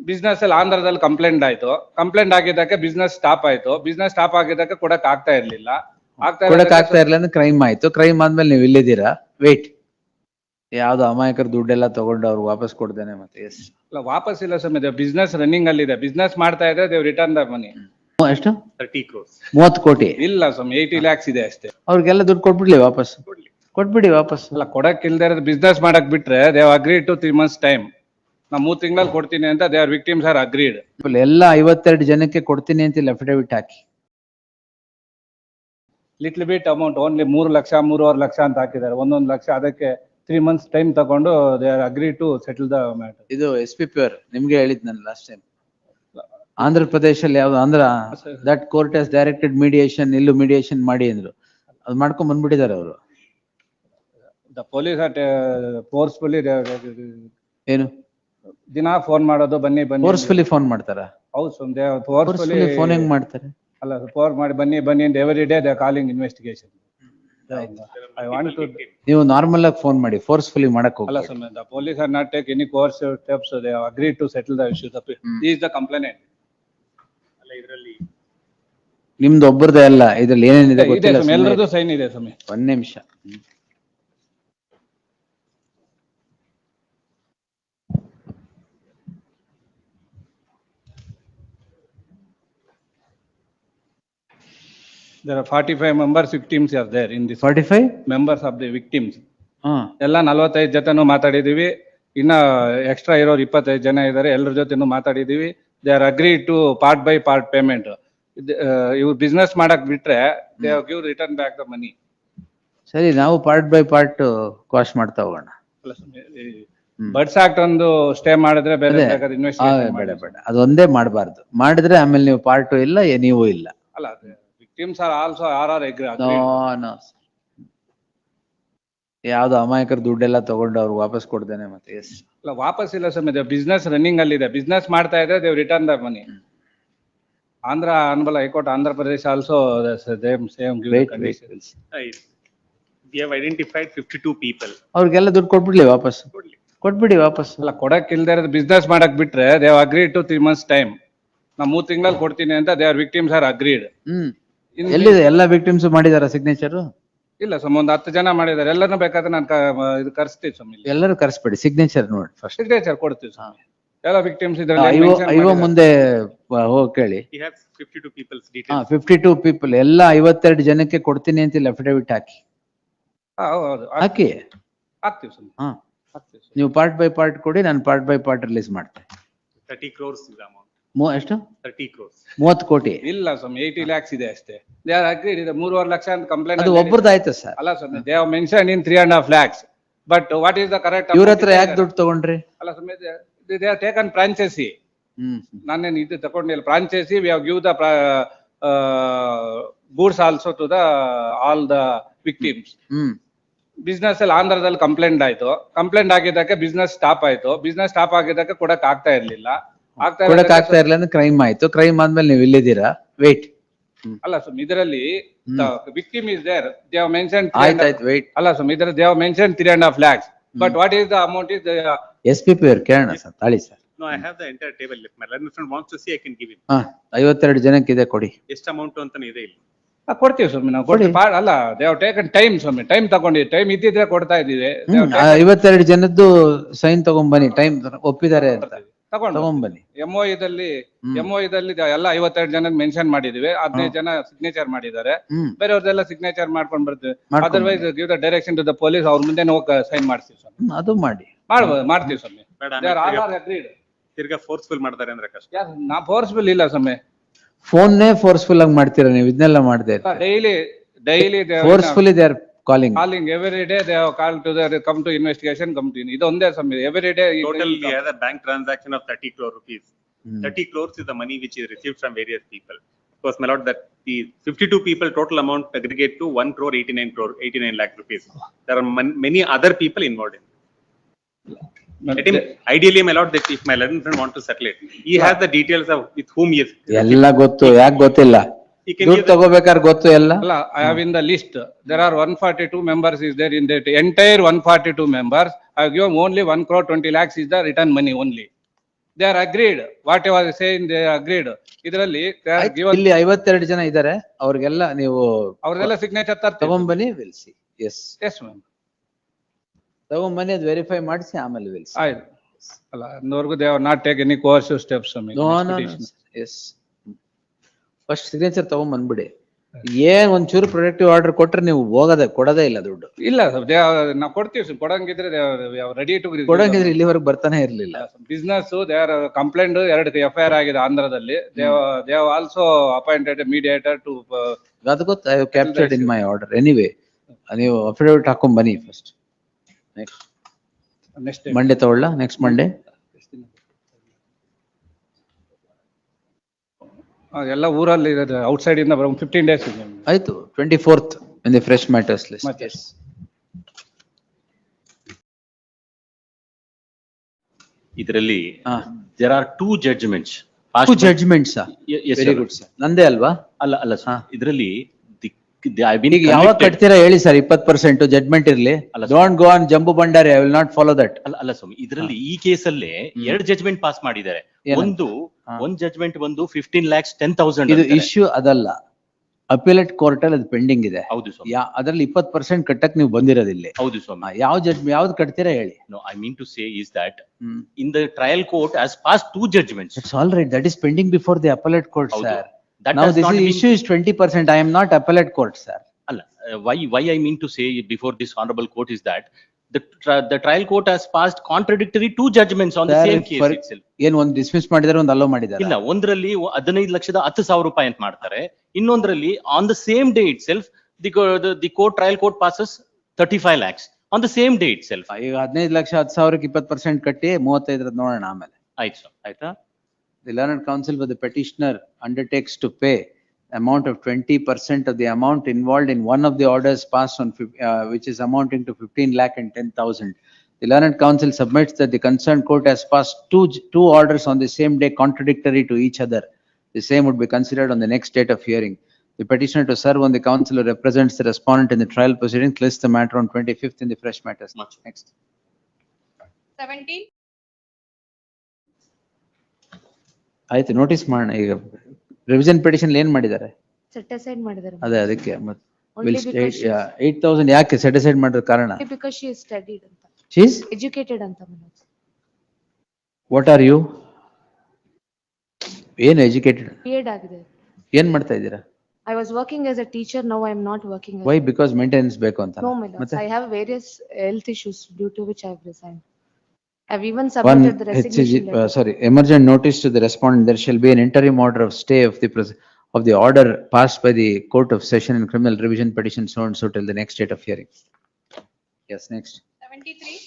Business ಅಲ್ಲಿ ಆಂಧ್ರದಲ್ಲಿ complaint ಆಯ್ತು. ಕಂಪ್ಲೇಂಟ್ ಆಗಿದ್ದಕ್ಕೆ ಬಿಸ್ನೆಸ್ ಸ್ಟಾಪ್ ಆಯ್ತು. ಬಿಸ್ನೆಸ್ ಸ್ಟಾಪ್ ಆಗಿದ್ದಕ್ಕೆ ಕೊಡಕ್ ಆಗ್ತಾ ಇರ್ಲಿಲ್ಲ. ಕೊಡಕ್ ಆಗ್ತಾ ಇರ್ಲಿಲ್ಲ ಅಂದ್ರೆ ಕ್ರೈಮ್ ಆಯ್ತು. ಕ್ರೈಮ್ ಆದ್ಮೇಲೆ ನೀವು ಇಲ್ಲಿದ್ದೀರಾ. ವೇಟ್, ಯಾವ್ದು ಅಮಾಯಕರ ದುಡ್ಡೆಲ್ಲ ತಗೊಂಡು ಅವ್ರು ವಾಪಸ್ ಕೊಡ್ದೇನೆ ಮತ್ತೆ ಎಷ್ಟು? ಇಲ್ಲ, ವಾಪಸ್ ಇಲ್ಲ ಸ್ವಾಮಿ. ಬಿಸ್ನೆಸ್ ರನ್ನಿಂಗ್ ಅಲ್ಲಿ ಇದೆ. ಬಿಸ್ನೆಸ್ ಮಾಡ್ತಾ ಇದ್ರೆ ದೇವ್ ರಿಟರ್ನ್ ದ ಮನಿ. ಎಷ್ಟು? 30 crores. 30 ಕೋಟಿ ಇಲ್ಲ ಸ್ವಾಮಿ, 80 lakhs ಇದೆ ಅಷ್ಟೇ. ಅವ್ರಿಗೆಲ್ಲ ದುಡ್ಡು ಕೊಟ್ಬಿಡ್ಲಿ ವಾಪಸ್. ಕೊಟ್ಬಿಡಿ ವಾಪಸ್. ಅಲ್ಲ, ಕೊಡಕ್ ಇಲ್ದೇ ಇರೋದು ಬಿಸ್ನೆಸ್ ಮಾಡಕ್ ಬಿಟ್ರೆ they've agree to 3 months time. ನಾ 3 ತಿಂಗಳಲ್ಲಿ ಕೊಡ್ತೀನಿ ಅಂತ they are victims are agreed. ಎಲ್ಲ 52 ಜನಕ್ಕೆ ಕೊಡ್ತೀನಿ ಅಂತ ಅಫಿಡವಿಟ್ ಹಾಕಿ. Little bit amount, only 3 lakh 3.5 lakh ಅಂತ ಹಾಕಿದ್ದಾರೆ. 1 ಲಕ್ಷ. ಅದಕ್ಕೆ 3 months ಟೈಮ್ ತಗೊಂಡು they are agree to settle the matter. ಇದು SPP ಅವ್ರು ನಿಮ್ಗೆ ಹೇಳಿದ್ ನಾನು ಲಾಸ್ಟ್ ಟೈಮ್. ಆಂಧ್ರ ಪ್ರದೇಶಲ್ಲಿ ಯಾವ್ದು Andhra that court has directed mediation, ಇಲ್ಲೂ ಮೀಡಿಯೇಷನ್ ಮಾಡಿ ಅಂದ್ರು. ಅದು ಮಾಡ್ಕೊಂಡ್ ಬಂದ್ಬಿಟ್ಟಿದ್ದಾರೆ ಅವರು. ದ ಪೊಲೀಸ್ ಆರ್ ಫೋರ್ಸ್ಫುಲಿ ಏನು ದಿನ ಫೋನ್ ಮಾಡೋದು, ಬನ್ನಿ ಬನ್ನಿ. ಫೋರ್ಸ್ಫುಲಿ ಫೋನ್ ಮಾಡ್ತಾರ? ಹೌದು ಸ್ವಾಮಿ, ಫೋರ್ಸ್ಫುಲಿ ಫೋನ್ ಹೆಂಗ್ ಮಾಡ್ತಾರೆ? ಅಲ್ಲ, ಫೋನ್ ಮಾಡಿ ಬನ್ನಿ ಬನ್ನಿ ಅಂತ every day they calling investigation. I want to. ನೀವು ನಾರ್ಮಲ್ ಆಗಿ ಫೋನ್ ಮಾಡಿ, ಫೋರ್ಸ್ಫುಲಿ ಮಾಡಕ್ ಅಲ್ಲ ಹೋಗಲ್ಲ. ಸ್ವಾಮಿ, the police are not take any course steps. They agree to settle the issue. Is the complaint. ಅಲ್ಲ, ಇದರಲ್ಲಿ ನಿಮ್ದು ಒಬ್ಬರದೇ ಅಲ್ಲ, ಇದ್ರಲ್ಲಿ ಏನೇನಿದೆ ಇದೆ ಗೊತ್ತಿಲ್ಲ. ಸ್ವಾಮಿ, ಎಲ್ಲರದ್ದು ಸೈನ್ ಇದೆ ಸ್ವಾಮಿ. ಒಂದ್ ನಿಮಿಷ. There are 45 members victims are there in this. 45 members of the victims. ಹಾ, ಎಲ್ಲ 45 ಜೊತೆನೂ ಮಾತಾಡಿದೀವಿ. ಇನ್ನ ಎಕ್ಸ್ಟ್ರಾ ಇರೋರು 25 ಜನ ಇದ್ದಾರೆ. ಎಲ್ಲರ ಜೊತೆನೂ ಮಾತಾಡಿದೀವಿ. They are agree to part by part payment. ಇವ್ರು ಬಿಸ್ನೆಸ್ ಮಾಡಕ್ ಬಿಟ್ರೆ they have give return back the money. ಸರಿ, ನಾವು ಪಾರ್ಟ್ ಬೈ ಪಾರ್ಟ್ ಕಾಸ್ಟ್ ಮಾಡ್ತಾ ಹೋಗೋಣ. ಬಡ್ಸ್ ಆಕ್ಟ್ ಒಂದು ಸ್ಟೇ ಮಾಡಿದ್ರೆ ಬೇರೆ ಬೇಡ ಇನ್ವೆಸ್ಟಿಗೇಷನ್ ಬೇಡ, ಅದೊಂದೇ ಮಾಡಬಾರ್ದು. ಮಾಡಿದ್ರೆ ಆಮೇಲೆ ನೀವು ಪಾರ್ಟ್ ಇಲ್ಲ, ನೀವು ಇಲ್ಲ. ಅಲ್ಲ, victims are also agreed. No, ಯಾವ್ದು ಅಮಾಯಕರ ದುಡ್ಡೆಲ್ಲ ತಗೊಂಡು ಅವ್ರು ವಾಪಸ್ ಕೊಡ್ದೇನೆ ಮತ್ತೆ ಎಷ್ಟು? ಇಲ್ಲ, ವಾಪಸ್ ಇಲ್ಲ ಸ್ವಾಮಿ. ಬಿಸ್ನೆಸ್ ರನ್ನಿಂಗ್ ಅಲ್ಲಿ ಇದೆ. ಬಿಸ್ನೆಸ್ ಮಾಡ್ತಾ ಇದ್ರೆ they've return the money. Andhra ಅನ್ಬಲ್ high court, Andhra Pradesh also same conditions. We have identified 52 people. ಅವ್ರಿಗೆಲ್ಲ ದುಡ್ಡು ಕೊಟ್ಬಿಡ್ಲಿ ವಾಪಸ್. ಕೊಟ್ಬಿಡಿ ವಾಪಸ್. ಅಲ್ಲ, ಕೊಡಕ್ ಇಲ್ದೇ ಇರೋದು ಬಿಸ್ನೆಸ್ ಮಾಡಕ್ ಬಿಟ್ರೆ they've agree to 3 months time. ನಾ 3 ತಿಂಗಳಲ್ಲಿ ಕೊಡ್ತೀನಿ ಅಂತ they are victims are agreed. ಎಲ್ಲಿದೆ? ಎಲ್ಲ ವಿಕ್ಟಿಮ್ಸ್ ಮಾಡಿದಾರ ಸಿಗ್ನೇಚರ್? ಇಲ್ಲ ಸ್ವಾಮಿ, ಒಂದು 10 ಜನ ಮಾಡಿದ್ದಾರೆ. ಎಲ್ಲರನ್ನೂ ಬೇಕಾದ್ರೆ ನಾನು ಇದು ಕರ್ಸ್ತೀವಿ ಸ್ವಾಮಿ. ಎಲ್ಲರೂ ಕರ್ಸ್ಬೇಡಿ, ಸಿಗ್ನೇಚರ್ ನೋಡಿ ಫಸ್ಟ್. ಸಿಗ್ನೇಚರ್ ಕೊಡ್ತೀವಿ ಸ್ವಾಮಿ. ಎಲ್ಲ ವಿಕ್ಟಿಮ್ಸ್ ಐವೋ ಮುಂದೆ ಹೋಗಿ ಕೇಳಿ. We have 52 people's details. 52 people, ಎಲ್ಲ 52 ಜನಕ್ಕೆ ಕೊಡ್ತೀನಿ ಅಂತ ಅಫಿಡವಿಟ್ ಹಾಕಿ. ಹೌದು, ಹಾಕಿ ಹಾಕ್ತೀವಿ ಸ್ವಾಮಿ. ಹಾಕ್ತೀವಿ ಸ್ವಾಮಿ. ನೀವು ಪಾರ್ಟ್ ಬೈ ಪಾರ್ಟ್ ಕೊಡಿ, ನಾನು ಪಾರ್ಟ್ ಬೈ ಪಾರ್ಟ್ ರಿಲೀಸ್ ಮಾಡ್ತೇನೆ. 30 crores is the amount. ಎಷ್ಟು? 30 crores. 30 ಕೋಟಿ ಇಲ್ಲ ಸ್ವಾಮಿ, 80 lakhs ಇದೆ ಅಷ್ಟೇ. They are agreed. ಇದೆ 3.5 ಲಕ್ಷ ಅಂತ ಕಂಪ್ಲೇಂಟ್. ಅದು ಒಬ್ಬರದ್ದು ಆಯ್ತು ಸರ್. ಅಲ್ಲ ಸ್ವಾಮಿ, they have mentioned in 3.5 lakhs. But what is the correct? ಇವ್ರ ಹತ್ರ ಯಾಕೆ ದುಡ್ಡು ತಗೊಂಡ್ರಿ? ಅಲ್ಲ ಸ್ವಾಮಿ, ದೇ ಹ್ಯಾವ್ ಟೇಕನ್ ಫ್ರಾಂಚೈಸಿ. ನಾನೇನು ಇದು ತಗೊಂಡಿಲ್ಲ. Franchise we have give the goods also to the all the victims. Business ಅಲ್ಲಿ ಆಂಧ್ರದಲ್ಲಿ ಕಂಪ್ಲೇಂಟ್ ಆಯ್ತು. ಕಂಪ್ಲೇಂಟ್ ಆಗಿದ್ದಕ್ಕೆ ಬಿಸ್ನೆಸ್ ಸ್ಟಾಪ್ ಆಯ್ತು. ಬಿಸ್ನೆಸ್ ಸ್ಟಾಪ್ ಆಗಿದ್ದಕ್ಕೆ ಕೊಡಕ್ ಆಗ್ತಾ ಇರ್ಲಿಲ್ಲ. ಕೊಡಕ್ ಆಗ್ತಾ ಇರ್ಲಿಲ್ಲ ಅಂದ್ರೆ ಕ್ರೈಮ್ ಆಯ್ತು. ಕ್ರೈಮ್ ಆದ್ಮೇಲೆ ನೀವು ಇಲ್ಲಿದ್ದೀರಾ. ವೇಟ್. ಅಲ್ಲ ಸ್ವಾಮಿ, ಇದರಲ್ಲಿ victim is there. They have mentioned. ಆಯ್ತು ವೇಟ್. ಅಲ್ಲ ಸ್ವಾಮಿ, ಇದರಲ್ಲಿ they have mentioned 3.5 lakhs. But what is the amount is SPP ಅವ್ರು ಕೇಳೋಣ ಸರ್. ತಾಳಿ sir. No, I have the entire table. If my learned friend wants to see, I can give him. 52 ಜನಕ್ಕೆ ಇದೆ, ಕೊಡಿ. ಎಷ್ಟು ಅಮೌಂಟ್ ಅಂತಾನೆ ಇದೆ ಇಲ್ಲಿ. ಕೊಡ್ತೀವಿ ಸ್ವಾಮಿ. ನಾವು ಕೊಡ್ತೀವಿ. ಅಲ್ಲ, ದೇ ಹ್ಯಾವ್ ಟೇಕನ್ ಟೈಮ್ ಸ್ವಾಮಿ. ಟೈಮ್ ತಗೊಂಡಿವಿ. ಟೈಮ್ ಇದ್ದಿದ್ರೆ ಕೊಡ್ತಾ ಇದೀವಿ. 52 ಜನದ್ದು ಸೈನ್ ತಗೊಂಡ್ಬನ್ನಿ. ಟೈಮ್ ಒಪ್ಪಿದ್ದಾರೆ ಅಂತ ತಗೊಂಡ್ಬನ್ನಿ. MOEದಲ್ಲಿ ಎಲ್ಲ 52 ಜನದ ಮೆನ್ಷನ್ ಮಾಡಿದೀವಿ. 15 ಜನ ಸಿಗ್ನೇಚರ್ ಮಾಡಿದ್ದಾರೆ. ಬೇರೆಯವ್ರದೆಲ್ಲ ಸಿಗ್ನೇಚರ್ ಮಾಡ್ಕೊಂಡ್ ಬರ್ತೀವಿ. Otherwise give the direction to the police. ಅವ್ರ ಮುಂದೆ ಹೋಗಿ ಸೈನ್ ಮಾಡ್ತೀವಿ ಸ್ವಾಮಿ. ಅದು ಮಾಡ್ತೀವಿ ಸ್ವಾಮಿ. ತಿರ್ಗಾ ಫೋರ್ಸ್ಫುಲ್ ಮಾಡ್ತಾರೆ ಅಂದ್ರೆ ಕಷ್ಟ. ನಾ ಫೋರ್ಸ್ಫುಲ್ ಇಲ್ಲ ಸ್ವಾಮಿ. ಫೋನ್ನೇ ಫೋರ್ಸ್ಫುಲ್ ಆಗಿ ಮಾಡ್ತೀರಾ ನೀವು? ಇದನ್ನೆಲ್ಲ ಮಾಡದೆ daily forcefully they are calling every day. They have called to the come to investigation, come to ಇದು ಒಂದೇ ಸ್ವಾಮಿ. every day total we have a bank transaction of 30 crore rupees. 30 crores is the money which is received from various people. Of course, my lord, that the 52 people total amount aggregate to 1.89 lakh rupees. There are many other people involved in it. Let him, ideally, my lord, that if my learned friend want to settle it, he has the details of with whom he is. ಎಲ್ಲ ಗೊತ್ತು, ಯಾಕೆ ಗೊತ್ತಿಲ್ಲ? ದುಡ್ಡು ತಗೋಬೇಕಾದ್ರೆ ಗೊತ್ತು ಎಲ್ಲ. ಅಲ್ಲ, I have in the list. There are 142 members is there in that entire 142 members. I have given only 1 crore 20 lakhs is the return money only. they are agreed, whatever they say in they are agreed. ಇದರಲ್ಲಿ they are given, ಇಲ್ಲಿ 52 ಜನ ಇದ್ದಾರೆ, ಅವ್ರಿಗೆಲ್ಲ ನೀವು ಅವ್ರದೆಲ್ಲ signature ತರ್ತೀವಿ. ತಗೊಂಬನ್ನಿ, ವಿಲ್ಸಿ. Yes, Yes, ma'am. ತಗೊಂಬನ್ನಿ, ಅದು ವೆರಿಫೈ ಮಾಡಿಸಿ ಆಮೇಲೆ ವಿಲ್ಸಿ. ಆಯ್ತು. ಅಲ್ಲ, ಅನ್ನೋರ್ಗು they have not taken any coercive steps. No no yes, first signature ತಗೊಂಬಂದ್ಬಿಡಿ. ಏನ್ ಒಂಚೂರು ಪ್ರೊಡಕ್ಟಿವ್ ಆರ್ಡರ್ ಕೊಟ್ರೆ ನೀವು ಕೊಡೋದೇ ಇಲ್ಲ ದುಡ್ಡು. ಇಲ್ಲ, ನಾವು ಕೊಡ್ತೀವಿ, ಕೊಡಂಗಿದ್ರೆ ರೆಡಿ ಟು ಕೊಡಂಗಿದ್ರೆ ಇಲ್ಲಿವರೆಗೆ ಬರ್ತಾನೆ ಇರ್ಲಿಲ್ಲ. Business they are complaint 2 FIR ಆಗಿದೆ ಆಂಧ್ರದಲ್ಲಿ. They have also appointed mediator to, ಅದು ಗೊತ್ತು, I have captured in my order. Anyway ನೀವು ಅಫಿಡವಿಟ್ ಹಾಕೊಂಡ್ ಬನ್ನಿ ಫಸ್ಟ್. ನೆಕ್ಸ್ಟ್ ಮಂಡೇ ತಗೊಳ್ಳ, ನೆಕ್ಸ್ಟ್ ಮಂಡೇ. ಎಲ್ಲ ಊರಲ್ಲಿ ಔಟ್ಸೈಡ್ ಇಂದ 15 days ಇದೆ. ಆಯ್ತು, 24th in the fresh matters list. ಮತ್ತೆ ಇದರಲ್ಲಿ ಹಾ, there are 2 judgments. two judgments. Yes, very sir. Good sir. ನಂದೇ ಅಲ್ವಾ? ಅಲ್ಲ ಹಾ. ಸರ್, ಇದರಲ್ಲಿ I've been ಈಗ ಯಾವಾಗ convicted. ಕಟ್ತೀರಾ ಹೇಳಿ ಸರ್, 20% ಜಡ್ಮೆಂಟ್ ಇರ್ಲಿ. ಅಲ್ಲ, don't go on Jambu Bhandari, I will not follow that. ಅಲ್ಲ ಸ್ವಾಮಿ, ಇದರಲ್ಲಿ ಈ ಕೇಸಲ್ಲೇ 2 ಜಡ್ಜ್ಮೆಂಟ್ ಪಾಸ್ ಮಾಡಿದ್ದಾರೆ. ಏನಂತ? ಒಂದು ಜಡ್ಜ್ಮೆಂಟ್ ಬಂದು 15,10,000. ಇದು ಇಶ್ಯೂ ಅದಲ್ಲ, ಅಪೀಲೇಟ್ ಕೋರ್ಟ್ ಅಲ್ಲಿ ಅದು ಪೆಂಡಿಂಗ್ ಇದೆ. ಹೌದು ಸ್ವಾಮಿ, ಅದ್ರಲ್ಲಿ 20% ಕಟ್ಟಕ್ ನೀವು ಬಂದಿರೋದಿಲ್ಲ. ಹೌದು ಸ್ವಾಮಿ. ಯಾವ್ದು ಕಟ್ತೀರಾ ಹೇಳಿ. No, I mean to say is that in the trial court has passed 2 judgments. It's all right, that is pending before the appellate court, ಹೌದು. sir. That Now has this not been- issue is 20%, I am not appellate court, sir. ಅಲ್ಲ, why I mean to say before this honorable court is that the trial court has passed contradictory 2 judgments on the Sir, same case for- itself. ಏನ್ ಒಂದ್ dismiss ಮಾಡಿದಾರೆ, ಒಂದ್ hello ಮಾಡಿದಾರೆ. ಇಲ್ಲ, ಒಂದರಲ್ಲಿ 15,10,000 ರೂಪಾಯಿ ಅಂತ ಮಾಡ್ತಾರೆ, ಇನ್ನೊಂದರಲ್ಲಿ on the same day itself the trial court passes 35 lakhs on the same day itself. ಈಗ 15 ಲಕ್ಷ 10,000ಕ್ಕೆ 20% ಕಟ್ಟಿ 35 ನೋಡೋಣ ಆಮೇಲೆ. ಆಯ್ತು ಸರ್, ಆಯ್ತಾ? The learned counsel for the petitioner undertakes to pay amount of 20% of the amount involved in one of the orders passed on which is amounting to 15 lakh and 10,000. The learned counsel submits that the concerned court has passed two orders on the same day contradictory to each other. The same would be considered on the next date of hearing. The petitioner to serve on the counsel who represents the respondent in the trial proceedings lists the matter on 25th in the fresh matters. Much. Next. 17. ಆಯ್ತು, notice ಮಾಡೋಣ. ಈಗ revision petition ಏನ್ ಮಾಡಿದ್ದಾರೆ? Set aside ಮಾಡಿದ್ದಾರೆ. ಅದೇ ಅದಕ್ಕೆ Only because she is- 8,000 ಯಾಕೆ set aside ಮಾಡಿದ ಕಾರಣ? only because she is studied ಅಂತ. She is? Educated ಅಂತ ಮನೋಜ್. What are you? ಏನ್ ಎಜುಕೇಟೆಡ್? B.Ed ಆಗಿದೆ. ಏನ್ ಮಾಡ್ತಾ ಇದ್ದೀರಾ? I was working as a teacher, now I am not working. Why? Because maintenance ಬೇಕು ಅಂತ. No, my lords. ಮತ್ತೆ I have various health issues due to which I have resigned. I have even one submitted the resignation letter. sorry, emergent notice to the respondent, there shall be an interim order of stay of the order passed by the court of session in criminal revision petition so and so till the next date of hearing. Yes, next. 73.